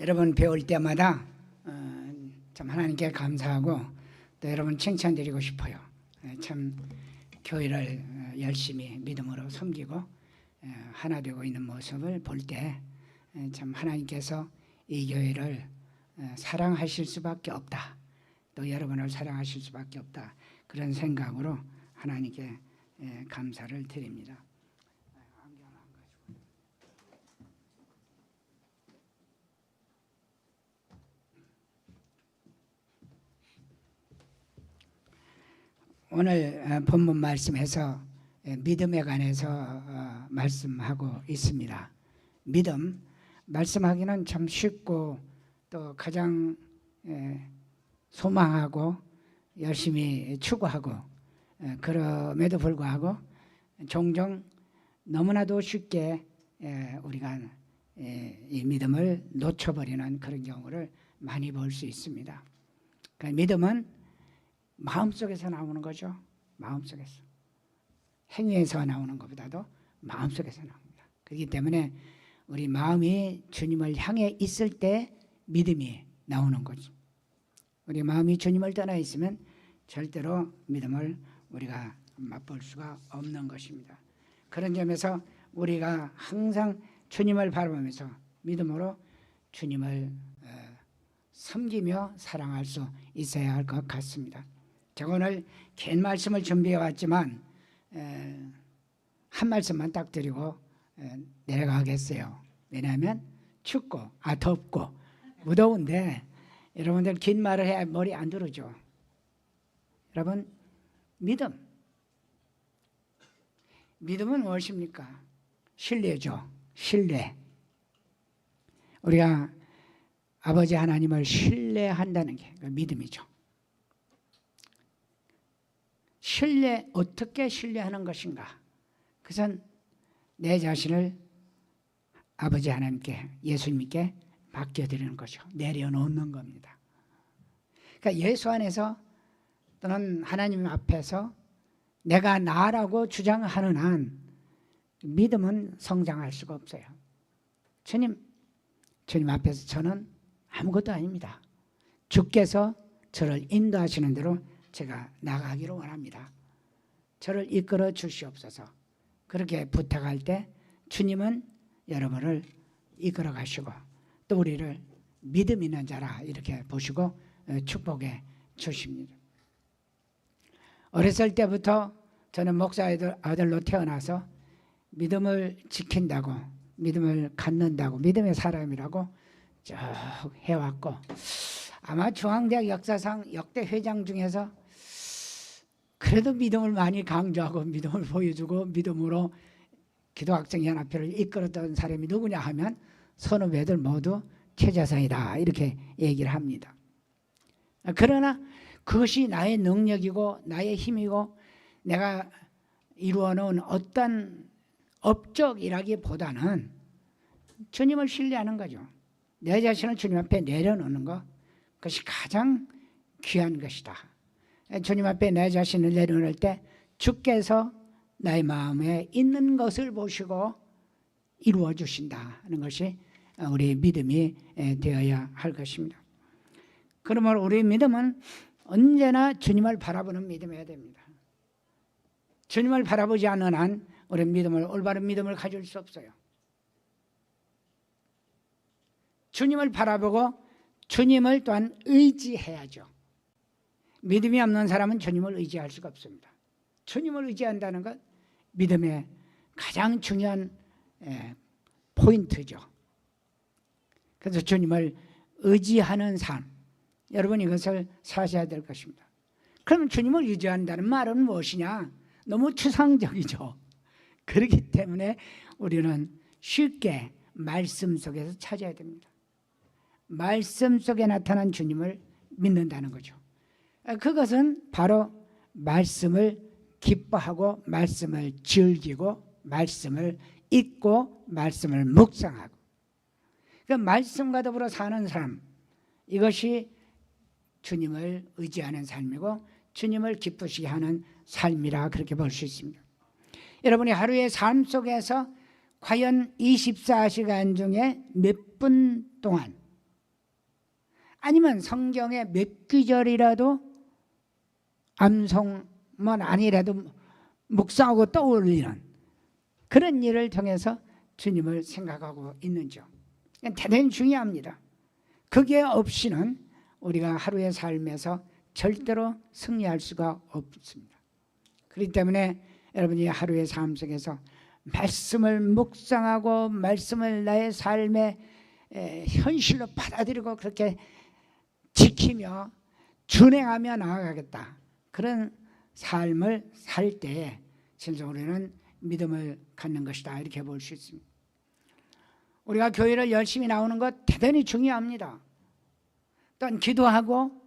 여러분 배울 때마다 참 하나님께 감사하고 또 여러분 칭찬드리고 싶어요. 참 교회를 열심히 믿음으로 섬기고 하나 되고 있는 모습을 볼 때 참 하나님께서 이 교회를 사랑하실 수밖에 없다. 또 여러분을 사랑하실 수밖에 없다. 그런 생각으로 하나님께 감사를 드립니다. 오늘 본문 말씀에서 믿음에 관해서 말씀하고 있습니다. 믿음, 말씀하기는 참 쉽고 또 가장 소망하고 열심히 추구하고 그럼에도 불구하고 종종 너무나도 쉽게 우리가 이 믿음을 놓쳐버리는 그런 경우를 많이 볼 수 있습니다. 그러니까 믿음은 마음속에서 나오는 거죠. 마음속에서. 행위에서 나오는 것보다도 마음속에서 나옵니다. 그렇기 때문에 우리 마음이 주님을 향해 있을 때 믿음이 나오는 거죠. 우리 마음이 주님을 떠나 있으면 절대로 믿음을 우리가 맛볼 수가 없는 것입니다. 그런 점에서 우리가 항상 주님을 바라보면서 믿음으로 주님을 섬기며 사랑할 수 있어야 할 것 같습니다. 제가 오늘 긴 말씀을 준비해 왔지만 한 말씀만 딱 드리고 내려가겠어요. 왜냐하면 춥고 덥고 무더운데 여러분들 긴 말을 해야 머리 안 들어오죠. 여러분 믿음은 무엇입니까? 신뢰죠. 신뢰. 우리가 아버지 하나님을 신뢰한다는 게 믿음이죠. 신뢰, 어떻게 신뢰하는 것인가? 그것은 내 자신을 아버지 하나님께, 예수님께 맡겨드리는 거죠. 내려놓는 겁니다. 그러니까 예수 안에서 또는 하나님 앞에서 내가 나라고 주장하는 한 믿음은 성장할 수가 없어요. 주님 앞에서 저는 아무것도 아닙니다. 주께서 저를 인도하시는 대로 제가 나가기를 원합니다. 저를 이끌어 주시옵소서. 그렇게 부탁할 때 주님은 여러분을 이끌어 가시고 또 우리를 믿음 있는 자라 이렇게 보시고 축복해 주십니다. 어렸을 때부터 저는 목사 아들로 태어나서 믿음을 지킨다고, 믿음을 갖는다고, 믿음의 사람이라고 쭉 해왔고, 아마 중앙대학 역사상 역대 회장 중에서 그래도 믿음을 많이 강조하고 믿음을 보여주고 믿음으로 기도학생연합회를 이끌었던 사람이 누구냐 하면 선후배들 모두 최재성이다 이렇게 얘기를 합니다. 그러나 그것이 나의 능력이고 나의 힘이고 내가 이루어놓은 어떤 업적이라기보다는 주님을 신뢰하는 거죠. 내 자신을 주님 앞에 내려놓는 것, 그것이 가장 귀한 것이다. 주님 앞에 내 자신을 내려놓을 때 주께서 나의 마음에 있는 것을 보시고 이루어 주신다는 것이 우리의 믿음이 되어야 할 것입니다. 그러므로 우리의 믿음은 언제나 주님을 바라보는 믿음이어야 됩니다. 주님을 바라보지 않는 한 우리는 믿음을, 올바른 믿음을 가질 수 없어요. 주님을 바라보고 주님을 또한 의지해야죠. 믿음이 없는 사람은 주님을 의지할 수가 없습니다. 주님을 의지한다는 것 믿음의 가장 중요한 포인트죠. 그래서 주님을 의지하는 삶, 여러분 이것을 사셔야 될 것입니다. 그러면 주님을 의지한다는 말은 무엇이냐? 너무 추상적이죠. 그렇기 때문에 우리는 쉽게 말씀 속에서 찾아야 됩니다. 말씀 속에 나타난 주님을 믿는다는 거죠. 그것은 바로 말씀을 기뻐하고 말씀을 즐기고 말씀을 읽고 말씀을 묵상하고 그 말씀과 더불어 사는 사람, 이것이 주님을 의지하는 삶이고 주님을 기쁘시게 하는 삶이라 그렇게 볼 수 있습니다. 여러분이 하루의 삶 속에서 과연 24시간 중에 몇 분 동안 아니면 성경의 몇 구절이라도 암송만 아니라도 묵상하고 떠올리는 그런 일을 통해서 주님을 생각하고 있는지요. 대단히 중요합니다. 그게 없이는 우리가 하루의 삶에서 절대로 승리할 수가 없습니다. 그렇기 때문에 여러분이 하루의 삶 속에서 말씀을 묵상하고 말씀을 나의 삶의 현실로 받아들이고 그렇게 지키며 준행하며 나아가겠다. 그런 삶을 살 때에 진짜 우리는 믿음을 갖는 것이다. 이렇게 볼 수 있습니다. 우리가 교회를 열심히 나오는 것 대단히 중요합니다. 또한 기도하고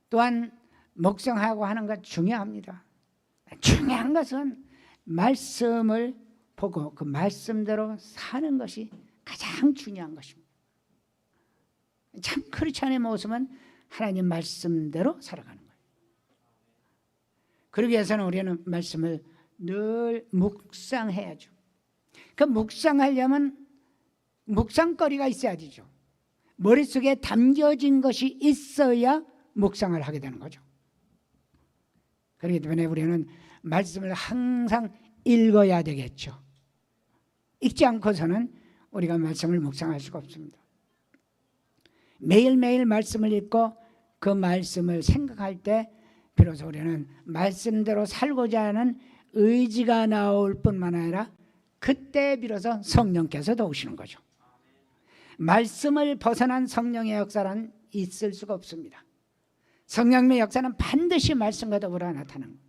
또한 묵상하고 하는 것 중요합니다. 중요한 것은 말씀을 보고 그 말씀대로 사는 것이 가장 중요한 것입니다. 참 크리스찬의 모습은 하나님 말씀대로 살아가는 거예요. 그러기 위해서는 우리는 말씀을 늘 묵상해야죠. 그 묵상하려면 묵상거리가 있어야 되죠. 머릿속에 담겨진 것이 있어야 묵상을 하게 되는 거죠. 그렇기 때문에 우리는 말씀을 항상 읽어야 되겠죠. 읽지 않고서는 우리가 말씀을 묵상할 수가 없습니다. 매일매일 말씀을 읽고 그 말씀을 생각할 때 비로소 우리는 말씀대로 살고자 하는 의지가 나올 뿐만 아니라 그때 비로소 성령께서 도우시는 거죠. 말씀을 벗어난 성령의 역사는 있을 수가 없습니다. 성령의 역사는 반드시 말씀과 더불어 나타나는 거예요.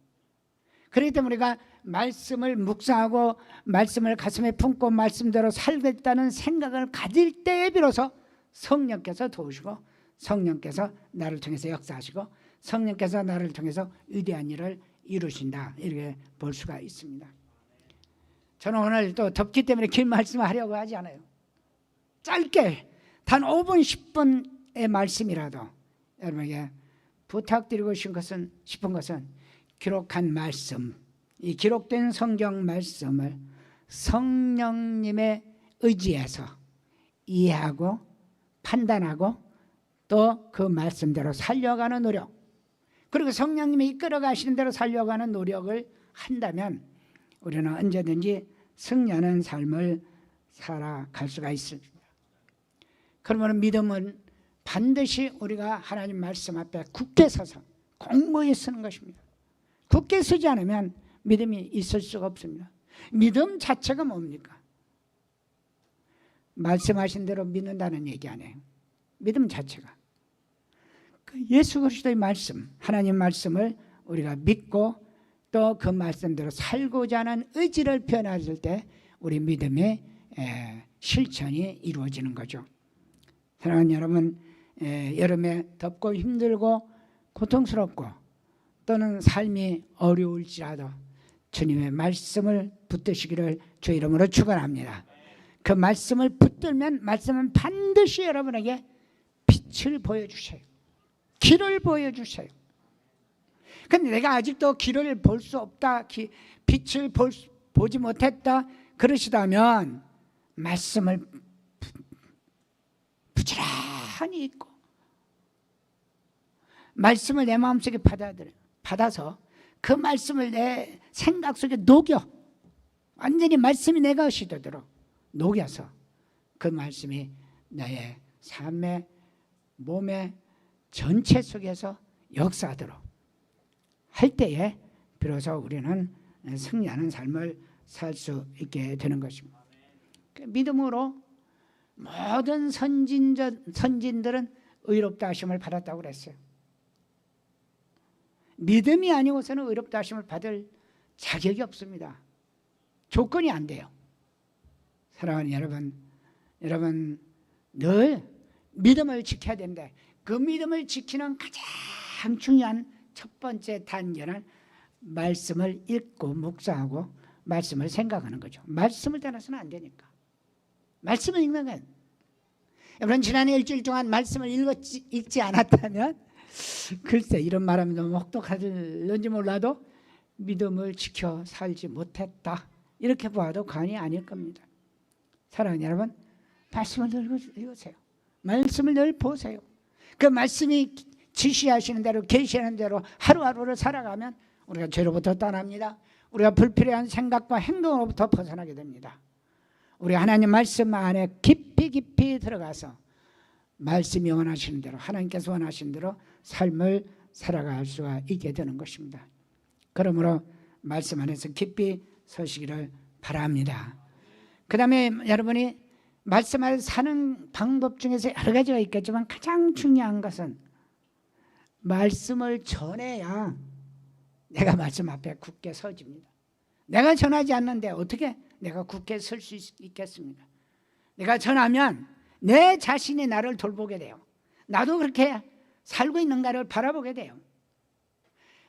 그렇기 때문에 우리가 말씀을 묵상하고 말씀을 가슴에 품고 말씀대로 살겠다는 생각을 가질 때에 비로소 성령께서 도우시고 성령께서 나를 통해서 역사하시고 성령께서 나를 통해서 위대한 일을 이루신다. 이렇게 볼 수가 있습니다. 저는 오늘 또 덥기 때문에 긴 말씀을 하려고 하지 않아요. 짧게 단 5분 10분의 말씀이라도 여러분에게 부탁드리고 싶은 것은 기록한 말씀, 이 기록된 성경 말씀을 성령님의 의지에서 이해하고 판단하고 또 그 말씀대로 살려가는 노력, 그리고 성령님이 이끌어 가시는 대로 살려가는 노력을 한다면 우리는 언제든지 승리하는 삶을 살아갈 수가 있습니다. 그러면 믿음은 반드시 우리가 하나님 말씀 앞에 굳게 서서 공고히 쓰는 것입니다. 굳게 서지 않으면 믿음이 있을 수가 없습니다. 믿음 자체가 뭡니까? 말씀하신 대로 믿는다는 얘기 아니에요. 믿음 자체가 그 예수 그리스도의 말씀, 하나님 말씀을 우리가 믿고 또 그 말씀대로 살고자 하는 의지를 표현할 때 우리 믿음의 실천이 이루어지는 거죠. 사랑하는 여러분, 여름에 덥고 힘들고 고통스럽고 또는 삶이 어려울지라도 주님의 말씀을 붙드시기를 주 이름으로 축원합니다. 그 말씀을 붙들면 말씀은 반드시 여러분에게 빛을 보여주세요. 길을 보여주세요. 근데 내가 아직도 길을 볼 수 없다, 빛을 보지 못했다 그러시다면 말씀을 부지런히 읽고 말씀을 내 마음속에 받아서 그 말씀을 내 생각 속에 녹여 완전히 말씀이 내 것이 되도록 녹여서 그 말씀이 나의 삶의 몸의 전체 속에서 역사하도록 할 때에 비로소 우리는 승리하는 삶을 살 수 있게 되는 것입니다. 믿음으로 모든 선진들은 의롭다 하심을 받았다고 그랬어요. 믿음이 아니고서는 의롭다 하심을 받을 자격이 없습니다. 조건이 안 돼요. 사랑하는 여러분 늘 믿음을 지켜야 되는데 그 믿음을 지키는 가장 중요한 첫 번째 단계는 말씀을 읽고 묵상하고 말씀을 생각하는 거죠. 말씀을 떠나서는 안 되니까. 말씀을 읽는 건 여러분 지난해 일주일 동안 말씀을 읽지 않았다면 글쎄 이런 말하면 너무 혹독할는지 몰라도 믿음을 지켜 살지 못했다 이렇게 봐도 과언이 아닐 겁니다. 사랑하는 여러분 말씀을 늘 읽으세요. 말씀을 늘 보세요. 그 말씀이 지시하시는 대로 계시하는 대로 하루하루를 살아가면 우리가 죄로부터 떠납니다. 우리가 불필요한 생각과 행동으로부터 벗어나게 됩니다. 우리 하나님 말씀 안에 깊이 깊이 들어가서 말씀이 원하시는 대로, 하나님께서 원하시는 대로 삶을 살아갈 수가 있게 되는 것입니다. 그러므로 말씀 안에서 깊이 서시기를 바랍니다. 그 다음에 여러분이 말씀 안에서 사는 방법 중에서 여러 가지가 있겠지만 가장 중요한 것은 말씀을 전해야 내가 말씀 앞에 굳게 서집니다. 내가 전하지 않는데 어떻게 내가 굳게 설 수 있겠습니까? 내가 전하면 내 자신이 나를 돌보게 돼요. 나도 그렇게 살고 있는가를 바라보게 돼요.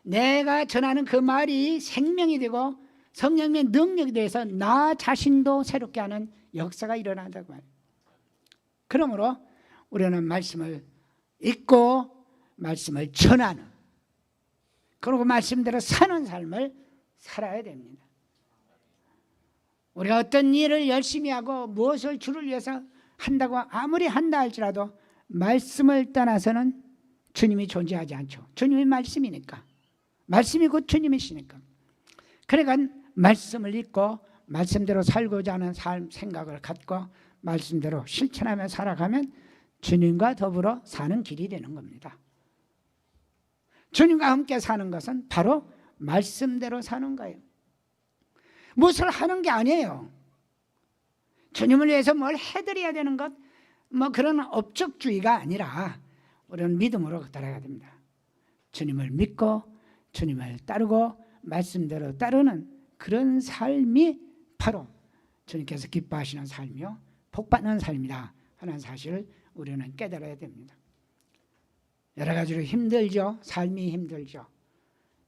내가 전하는 그 말이 생명이 되고 성령의 능력이 돼서 나 자신도 새롭게 하는 역사가 일어난다고 말이에요. 그러므로 우리는 말씀을 읽고 말씀을 전하는, 그리고 말씀대로 사는 삶을 살아야 됩니다. 우리가 어떤 일을 열심히 하고 무엇을 주를 위해서 한다고 아무리 한다 할지라도 말씀을 떠나서는 주님이 존재하지 않죠. 주님이 말씀이니까. 말씀이 곧 주님이시니까. 그러니까 말씀을 읽고 말씀대로 살고자 하는 삶 생각을 갖고 말씀대로 실천하며 살아가면 주님과 더불어 사는 길이 되는 겁니다. 주님과 함께 사는 것은 바로 말씀대로 사는 거예요. 무엇을 하는 게 아니에요. 주님을 위해서 뭘 해드려야 되는 것, 뭐 그런 업적주의가 아니라 우리는 믿음으로 따라가야 됩니다. 주님을 믿고 주님을 따르고 말씀대로 따르는 그런 삶이 바로 주님께서 기뻐하시는 삶이요 복받는 삶이다 하는 사실을 우리는 깨달아야 됩니다. 여러 가지로 힘들죠. 삶이 힘들죠.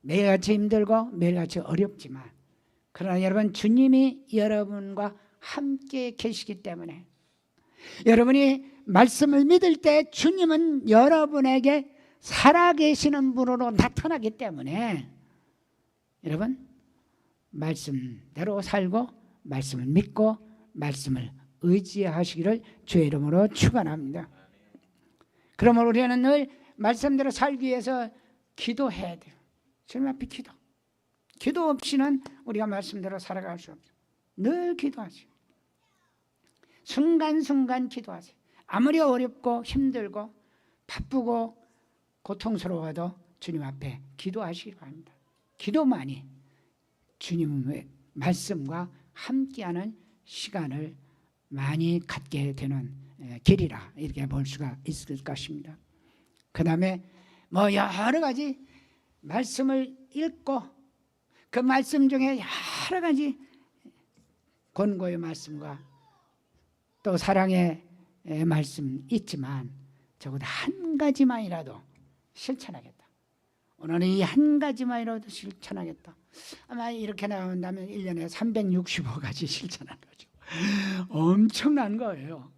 매일같이 힘들고 매일같이 어렵지만, 그러나 여러분 주님이 여러분과 함께 계시기 때문에, 여러분이 말씀을 믿을 때 주님은 여러분에게 살아계시는 분으로 나타나기 때문에 여러분 말씀대로 살고 말씀을 믿고 말씀을 의지하시기를 주의 이름으로 축원합니다. 그러므로 우리는 늘 말씀대로 살기 위해서 기도해야 돼요. 주님 앞에 기도 없이는 우리가 말씀대로 살아갈 수 없어요. 늘 기도하세요. 순간순간 기도하세요. 아무리 어렵고 힘들고 바쁘고 고통스러워도 주님 앞에 기도하시기 바랍니다. 기도만이 주님의 말씀과 함께하는 시간을 많이 갖게 되는 길이라 이렇게 볼 수가 있을 것입니다. 그 다음에 뭐 여러 가지 말씀을 읽고 그 말씀 중에 여러 가지 권고의 말씀과 또 사랑의 말씀 있지만 적어도 한 가지만이라도 실천하겠다. 오늘은 이 한 가지만이라도 실천하겠다. 아마 이렇게 나온다면 1년에 365가지 실천한 거죠. 엄청난 거예요.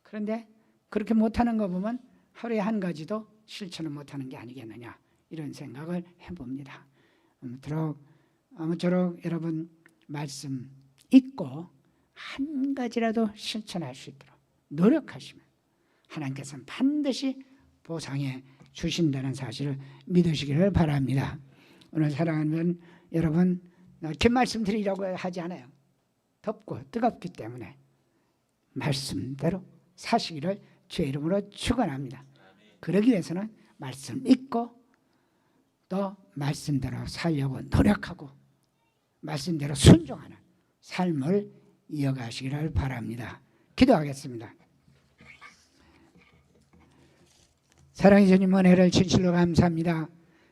그런데 그렇게 못하는 거 보면 하루에 한 가지도 실천을 못하는 게 아니겠느냐 이런 생각을 해봅니다. 아무쪼록 여러분 말씀 읽고 한 가지라도 실천할 수 있도록 노력하시면 하나님께서는 반드시 보상해 주신다는 사실을 믿으시기를 바랍니다. 오늘 사랑하는 여러분, 긴 말씀 드리려고 하지 않아요. 덥고 뜨겁기 때문에 말씀대로 사시기를 주의 이름으로 축원합니다. 그러기 위해서는 말씀 읽고 또 말씀대로 살려고 노력하고 말씀대로 순종하는 삶을 이어가시기를 바랍니다. 기도하겠습니다. 사랑의 주님, 은혜를 진실로 감사합니다.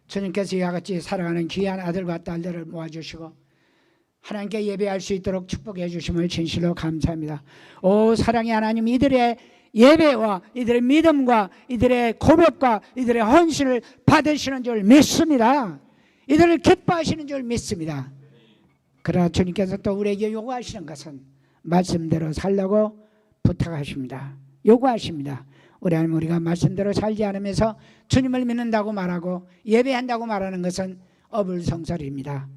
주님께서 이와 같이 사랑하는 귀한 아들과 딸들을 모아주시고 하나님께 예배할 수 있도록 축복해 주심을 진실로 감사합니다. 오 사랑의 하나님, 이들의 예배와 이들의 믿음과 이들의 고백과 이들의 헌신을 받으시는 줄 믿습니다. 이들을 기뻐하시는 줄 믿습니다. 그러나 주님께서 또 우리에게 요구하시는 것은 말씀대로 살라고 부탁하십니다. 요구하십니다. 우리 하나님, 우리가 말씀대로 살지 않으면서 주님을 믿는다고 말하고 예배한다고 말하는 것은 어불성설입니다.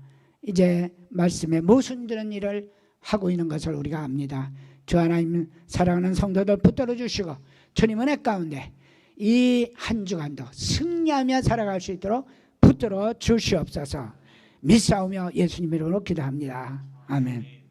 이제 말씀에 모순되는 일을 하고 있는 것을 우리가 압니다. 주 하나님, 사랑하는 성도들 붙들어 주시고 주님 은혜 가운데 이 한 주간도 승리하며 살아갈 수 있도록 붙들어 주시옵소서. 믿사오며 예수님 이름으로 기도합니다. 아멘.